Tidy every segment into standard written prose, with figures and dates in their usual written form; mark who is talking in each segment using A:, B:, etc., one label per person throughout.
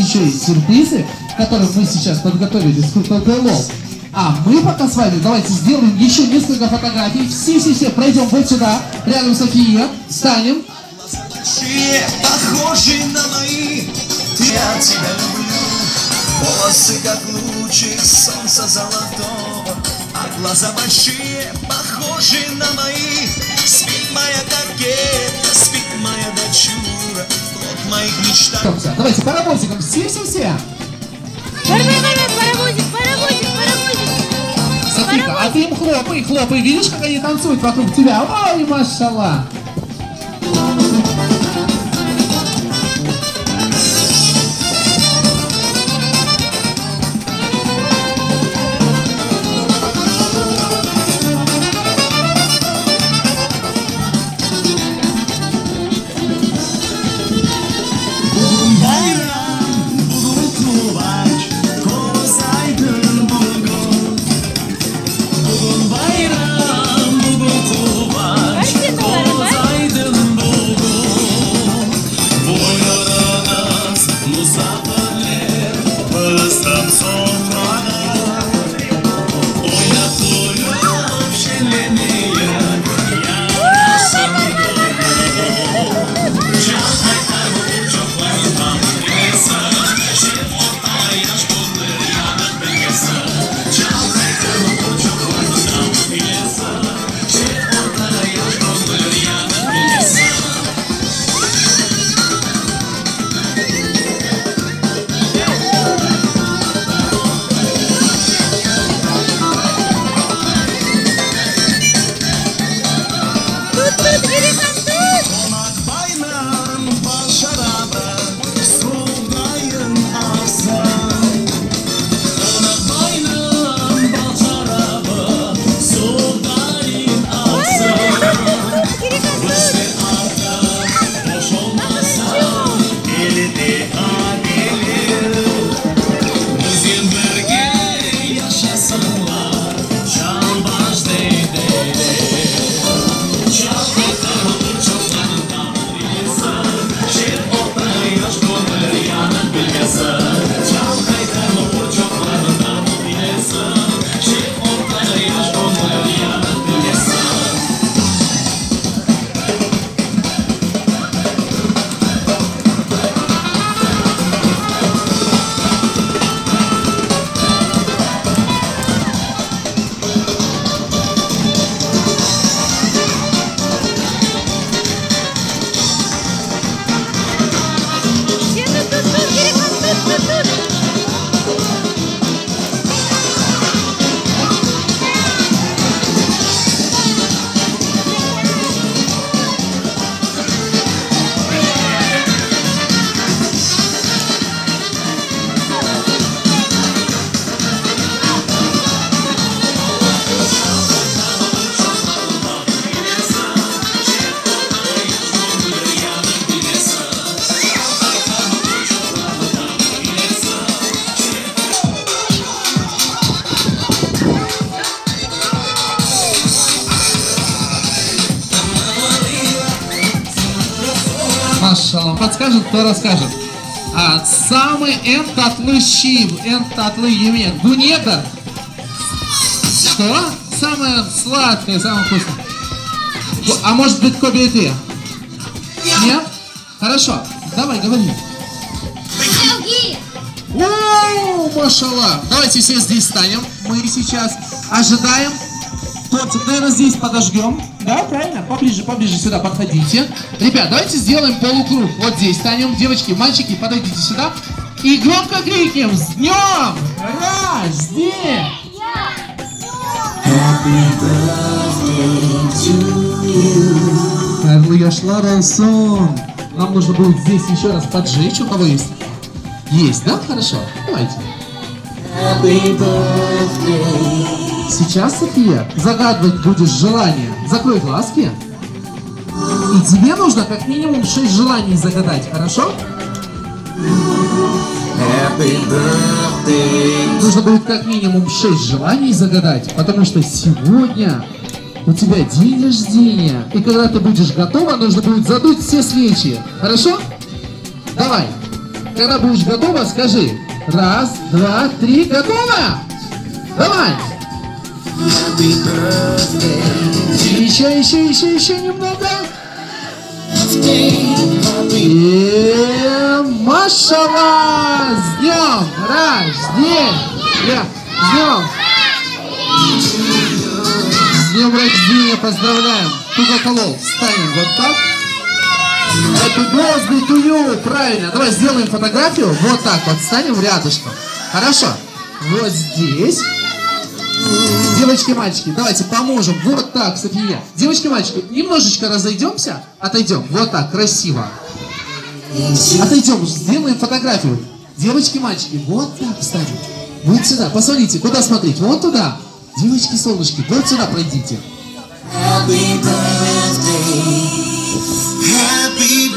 A: еще есть сюрпризы, которые мы сейчас подготовили с крутой лол. А мы пока с вами давайте сделаем еще несколько фотографий. Все пройдем вот сюда, рядом с Софией, встанем.
B: Похожи на мои, я тебя люблю. Волосы как лучик солнца золотого, а глаза большие, похожи на мои. Спит моя кокетка, спит моя дочура, плод моих мечтах.
A: Давайте паровозиком, все.
C: Паровозик.
A: Софика, а ты им хлопай, видишь, как они танцуют вокруг тебя? Ой, машаллах. Машаллах, подскажет, кто расскажет. Самый татлы щив, татлы емек. Bu nedir? Что? Самое сладкое, самое вкусное. А может быть кобеты? Нет? Хорошо, давай, говори. О, машаллах. Давайте все здесь станем. Мы сейчас ожидаем. Тортик, наверное, здесь подожгем. Да, правильно? Поближе сюда подходите. Ребят, давайте сделаем полукруг. Вот здесь станем. Девочки, мальчики, подойдите сюда. И громко крикнем: с днем рождения! Хайрлы яшлар олsun. Нам нужно будет здесь еще раз поджечь. У кого есть? Есть, да? Хорошо. Давайте. Сейчас, София, загадывать будешь желание. Закрой глазки. И тебе нужно как минимум 6 желаний загадать, хорошо? Нужно будет как минимум 6 желаний загадать, потому что сегодня у тебя день рождения. И когда ты будешь готова, нужно будет задуть все свечи. Хорошо? Давай. когда будешь готова, скажи. Раз, два, три, готово! Давай! Еще немного. И машалла! С днем рождения! С днем рождения поздравляем! Тугоколол, встанем вот так. Happy birthday to you! Правильно, давай сделаем фотографию. Вот так вот, встанем рядышком. Хорошо. Вот здесь. Девочки, мальчики, давайте поможем. Вот так, София. Девочки, мальчики, немножечко разойдемся. Отойдем. Вот так, красиво. Отойдем, сделаем фотографию. Девочки, мальчики, вот так встанем. Вот сюда, посмотрите, куда смотреть? Вот туда. Девочки, солнышки, вот сюда пройдите. Happy birthday to you. Happy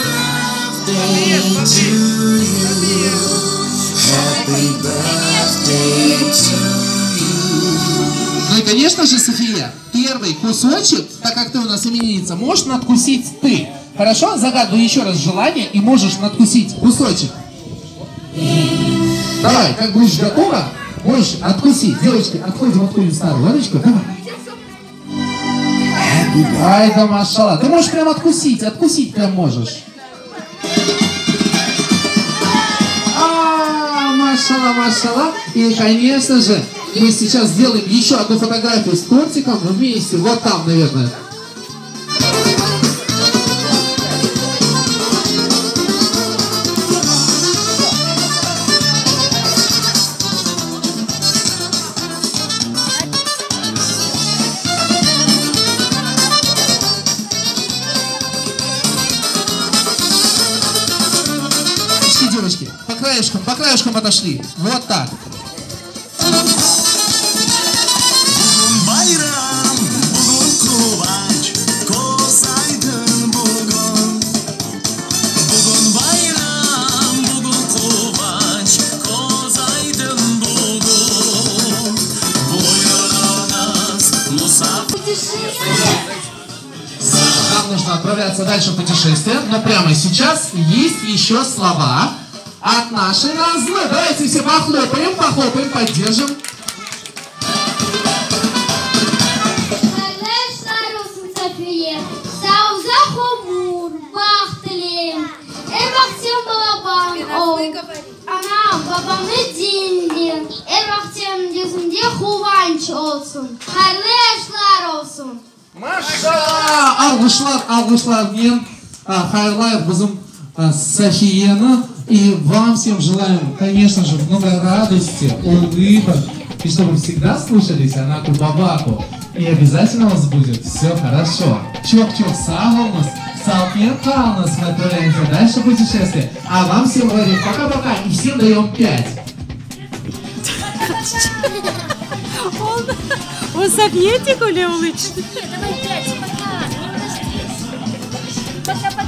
A: birthday to you. Ну и, конечно же, София, первый кусочек, так как ты у нас именинница, можешь надкусить ты. Хорошо? Загадывай еще раз желание и можешь надкусить кусочек. Давай, как будешь готова, можешь откусить. Девочки, отходим старую ладочку. Давай. Ай да машалла. Ты можешь прям откусить прям можешь. Машалла. И, конечно же, мы сейчас сделаем еще одну фотографию с тортиком вместе. Вот там, наверное. Девочки, по краешкам отошли. Вот так. Нам нужно отправляться дальше в путешествие, но прямо сейчас есть еще слова от нашей Назлы. Давайте все похлопаем, поддержим. Алгышлар мен хайрлайық бізім Софияны. И вам всем желаем, конечно же, много радости, улыбок, и чтобы всегда слушались Анаку Бабаку. И обязательно у вас будет все хорошо. Чок-чок сағымыз, салкен қалыңыз, мы отправляемся дальше в путешествие. А вам всем говорим пока-пока и всем даем 5.
C: Он Софьетику ли улыбчик?
D: Давай 5, пока. Пока-пока.